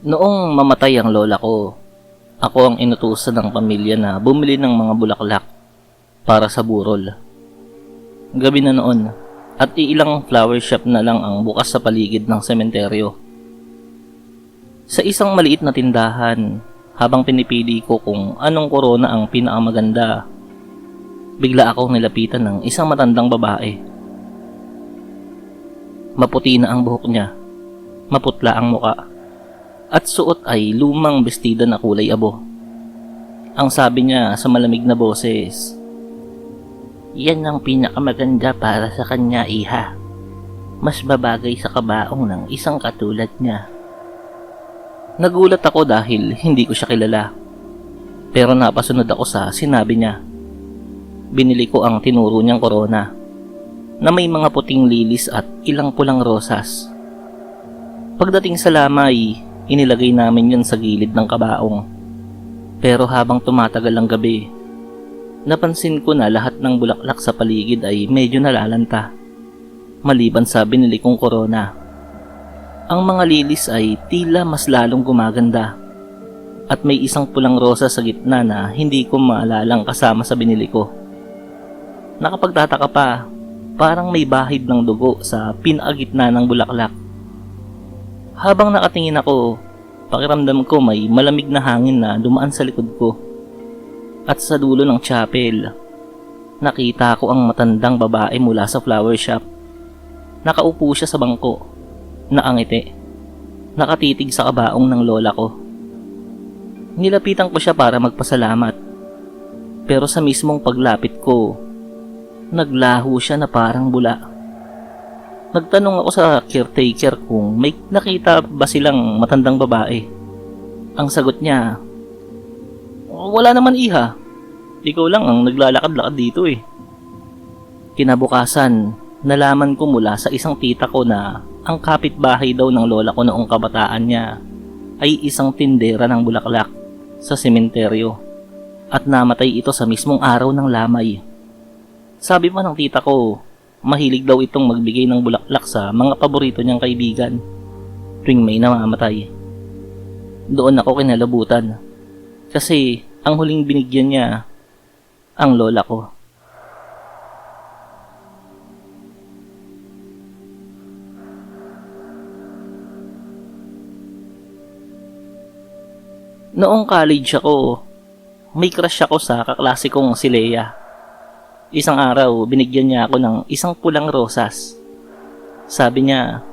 Noong mamatay ang lola ko, ako ang inutusan ng pamilya na bumili ng mga bulaklak para sa burol. Gabi na noon at iilang flower shop na lang ang bukas sa paligid ng sementeryo. Sa isang maliit na tindahan, habang pinipili ko kung anong korona ang pinakamaganda, bigla akong nilapitan ng isang matandang babae. Maputi na ang buhok niya, maputla ang muka, at suot ay lumang bestida na kulay abo. Ang sabi niya sa malamig na boses, "Yan ang pinakamaganda para sa kanya, iha. Mas babagay sa kabaong ng isang katulad niya." Nagulat ako dahil hindi ko siya kilala. Pero napasunod ako sa sinabi niya. Binili ko ang tinuro niyang korona na may mga puting lilis at ilang pulang rosas. Pagdating sa lamay, inilagay namin yun sa gilid ng kabaong. Pero habang tumatagal ang gabi, napansin ko na lahat ng bulaklak sa paligid ay medyo nalalanta, maliban sa binili kong korona. Ang mga lilis ay tila mas lalong gumaganda at may isang pulang rosa sa gitna na hindi ko maalalang kasama sa binili ko. Nakapagtataka pa, parang may bahid ng dugo sa pinakagitna ng bulaklak. Habang nakatingin ako, pakiramdam ko may malamig na hangin na dumaan sa likod ko. At sa dulo ng chapel, nakita ko ang matandang babae mula sa flower shop. Nakaupo siya sa bangko, nakangiti, nakatitig sa kabaong ng lola ko. Nilapitan ko siya para magpasalamat, pero sa mismong paglapit ko, naglaho siya na parang bula. Nagtanong ako sa caretaker kung may nakita ba silang matandang babae. Ang sagot niya, "Wala naman, iha. Ikaw lang ang naglalakad-lakad dito eh." Kinabukasan, nalaman ko mula sa isang tita ko na ang kapitbahay daw ng lola ko noong kabataan niya ay isang tindera ng bulaklak sa sementeryo at namatay ito sa mismong araw ng lamay. Sabi pa ng tita ko, mahilig daw itong magbigay ng bulaklak sa mga paborito niyang kaibigan tuwing may namamatay. Doon ako kinalabutan kasi ang huling binigyan niya ang lola ko. Noong college ako, may crush ako sa kaklase kong si Leia. Isang araw, binigyan niya ako ng isang pulang rosas. Sabi niya,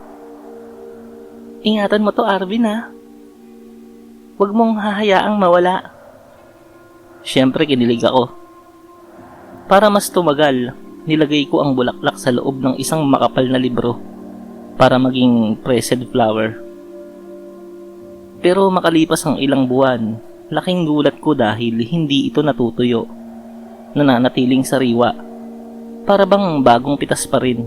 "Ingatan mo to, Arvin, ha. Huwag mong hahayaang mawala." Siyempre, kinilig ako. Para mas tumagal, nilagay ko ang bulaklak sa loob ng isang makapal na libro para maging pressed flower. Pero makalipas ang ilang buwan, laking gulat ko dahil hindi ito natutuyo. Nananatiling sariwa, para bang bagong pitas pa rin.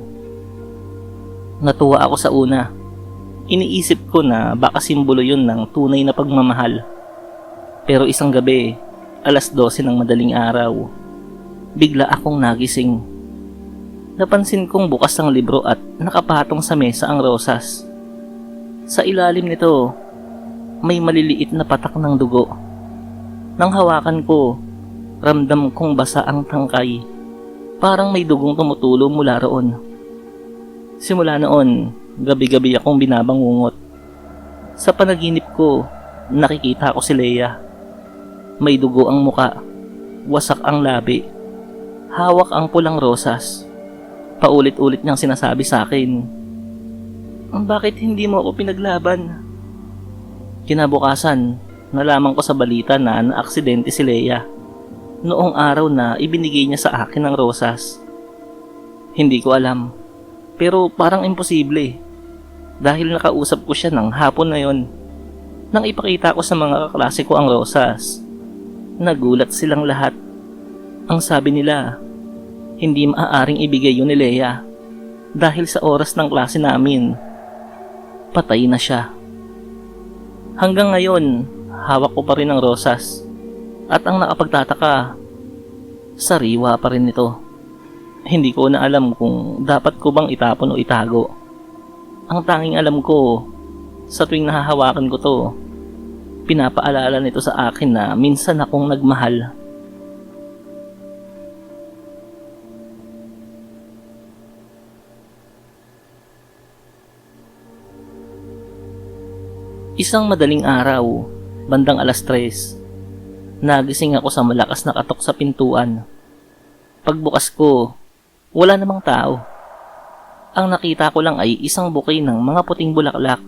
Natuwa ako sa una. Iniisip ko na baka simbolo yun ng tunay na pagmamahal. Pero isang gabi, 12:00 ng madaling araw, bigla akong nagising. Napansin kong bukas ang libro at nakapatong sa mesa ang rosas. Sa ilalim nito, may maliliit na patak ng dugo. Nang hawakan ko, ramdam kong basa ang tangkay. Parang may dugong tumutulo mula roon. Simula noon, gabi-gabi akong binabangungot. Sa panaginip ko, nakikita ko si Leia. May dugo ang muka, wasak ang labi, hawak ang pulang rosas. Paulit-ulit niyang sinasabi sa akin, "Bakit hindi mo ako pinaglaban?" Kinabukasan, nalaman ko sa balita na naaksidente si Leia noong araw na ibinigay niya sa akin ang rosas. Hindi ko alam, pero parang imposible dahil nakausap ko siya ng hapon na yon. Nang ipakita ko sa mga kaklase ko ang rosas, nagulat silang lahat. Ang sabi nila, hindi maaaring ibigay yun ni Leia dahil sa oras ng klase namin, patay na siya. Hanggang ngayon, hawak ko pa rin ang rosas. At ang nakapagtataka, sariwa pa rin ito. Hindi ko na alam kung dapat ko bang itapon o itago. Ang tanging alam ko, sa tuwing nahahawakan ko to, Pinapaalala nito sa akin na minsan akong nagmahal. Isang madaling araw, bandang 3:00, nagising ako sa malakas na katok sa pintuan. Pagbukas ko, wala namang tao. Ang nakita ko lang ay isang bouquet ng mga puting bulaklak,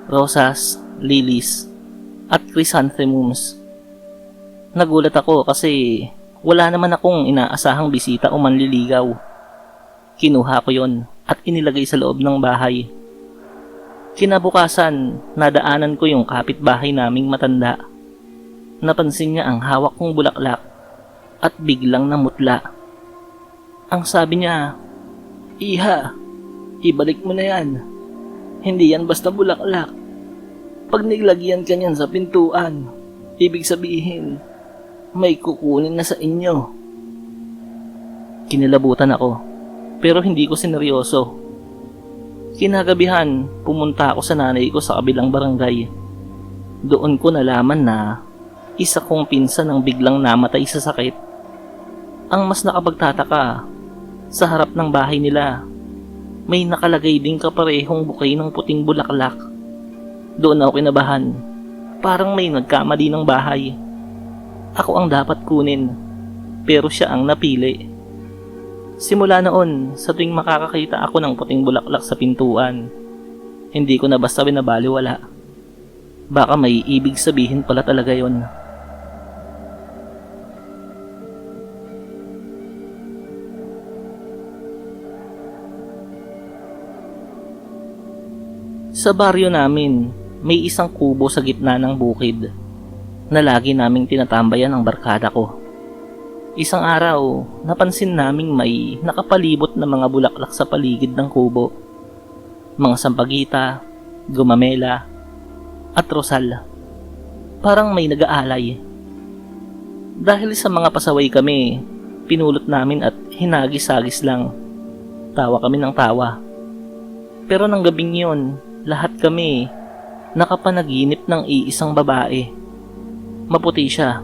rosas, lilies, at chrysanthemums. Nagulat ako kasi wala naman akong inaasahang bisita o manliligaw. Kinuha ko yon at inilagay sa loob ng bahay. Kinabukasan, nadaanan ko yung kapitbahay naming matanda. Napansin niya ang hawak kong bulaklak at biglang namutla. Ang sabi niya, "Iha, ibalik mo na yan. Hindi yan basta bulaklak. Pag niglagyan ka niyan sa pintuan, ibig sabihin, may kukunin na sa inyo." Kinilabutan ako, pero hindi ko sineryoso. Kinagabihan, pumunta ako sa nanay ko sa kabilang barangay. Doon ko nalaman na isa kong pinsan ang biglang namatay sa sakit. Ang mas nakapagtataka, sa harap ng bahay nila, may nakalagay ding kaparehong bouquet ng puting bulaklak. Doon ako kinabahan, parang may nagkamali ng bahay. Ako ang dapat kunin, pero siya ang napili. Simula noon, sa tuwing makakakita ako ng puting bulaklak sa pintuan, hindi ko na basta binabaliwala. Baka may ibig sabihin pala talaga yon. Sa baryo namin, may isang kubo sa gitna ng bukid na lagi naming tinatambayan ang barkada ko. Isang araw, napansin naming may nakapalibot na mga bulaklak sa paligid ng kubo. Mga sampagita, gumamela, at rosal. Parang may nag-aalay. Dahil sa mga pasaway kami, pinulot namin at hinagis-hagis lang. Tawa kami ng tawa. Pero nang gabing yun, lahat kami nakapanaginip ng iisang babae. Maputi siya,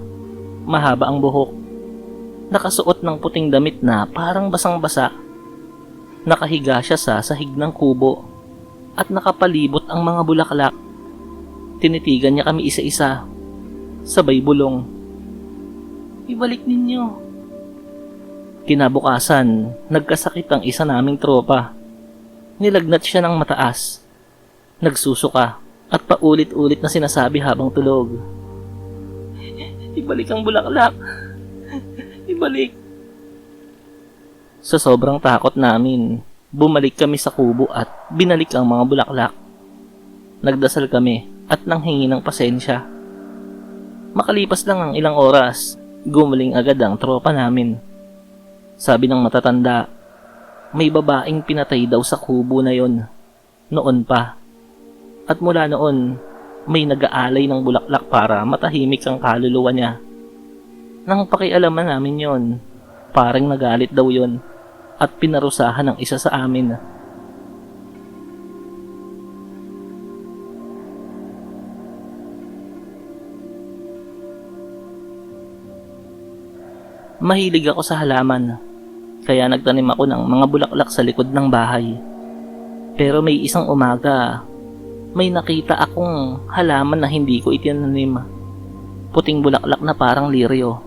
mahaba ang buhok. Nakasuot ng puting damit na parang basang-basa. Nakahiga siya sa sahig ng kubo at nakapalibot ang mga bulaklak. Tinitigan niya kami isa-isa. Sabay bulong, "Ibalik ninyo." Kinabukasan, nagkasakit ang isa naming tropa. Nilagnat siya ng mataas. Nagsusuka at paulit-ulit na sinasabi habang tulog, "Ibalik ang bulaklak. Ibalik." Sa sobrang takot namin, bumalik kami sa kubo at binalik ang mga bulaklak. Nagdasal kami at nanghingi ng pasensya. Makalipas lang ang ilang oras, gumaling agad ang tropa namin. Sabi ng matatanda, may babaeng pinatay daw sa kubo na yon, noon pa. At mula noon, may nag-aalay ng bulaklak para matahimik ang kaluluwa niya. Nang pakialaman namin yon, parang nagalit daw yon at pinarusahan ng isa sa amin. Mahilig ako sa halaman, kaya nagtanim ako ng mga bulaklak sa likod ng bahay. Pero may isang umaga, may nakita akong halaman na hindi ko itinanim. Puting bulaklak na parang liryo.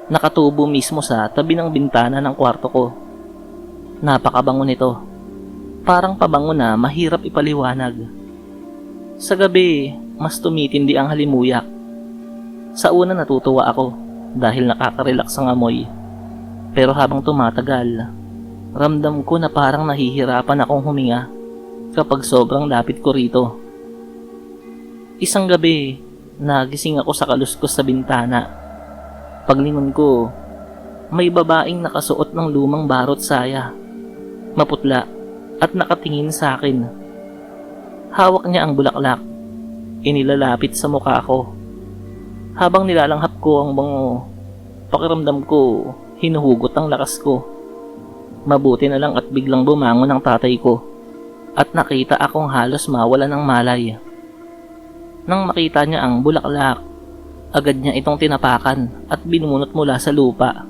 Nakatubo mismo sa tabi ng bintana ng kwarto ko. Napakabango nito. Parang pabango na mahirap ipaliwanag. Sa gabi, mas tumitindi ang halimuyak. Sa una natutuwa ako dahil nakaka-relax ang amoy. Pero habang tumatagal, ramdam ko na parang nahihirapan akong huminga kapag sobrang lapit ko rito. Isang gabi, nagising ako sa kaluskos sa bintana. Paglingon ko, may babaeng nakasuot ng lumang barot saya, maputla at nakatingin sa akin. Hawak niya ang bulaklak, inilalapit sa mukha ko. Habang nilalanghap ko ang bango, pakiramdam ko, hinuhugot ang lakas ko. Mabuti na lang at biglang bumangon ang tatay ko at nakita akong halos mawala ng malay. Nang makita niya ang bulaklak, agad niya itong tinapakan at binunot mula sa lupa.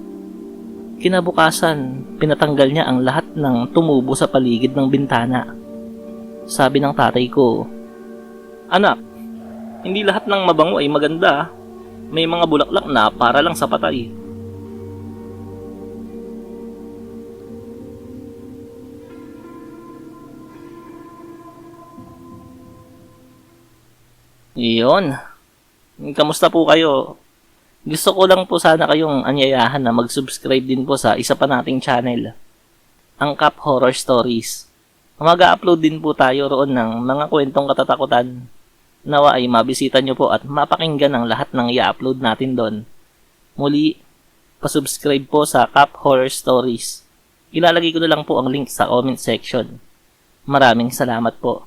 Kinabukasan, pinatanggal niya ang lahat ng tumubo sa paligid ng bintana. Sabi ng tatay ko, "Anak, hindi lahat ng mabango ay maganda. May mga bulaklak na para lang sa patay." Iyon. Kamusta po kayo? Gusto ko lang po sana kayong anyayahan na mag-subscribe din po sa isa pa nating channel, ang Cap Horror Stories. Mag-upload din po tayo roon ng mga kwentong katatakutan. Nawa ay mabisita nyo po at mapakinggan ang lahat ng i-upload natin doon. Muli, pasubscribe po sa Cap Horror Stories. Ilalagay ko na lang po ang link sa comment section. Maraming salamat po.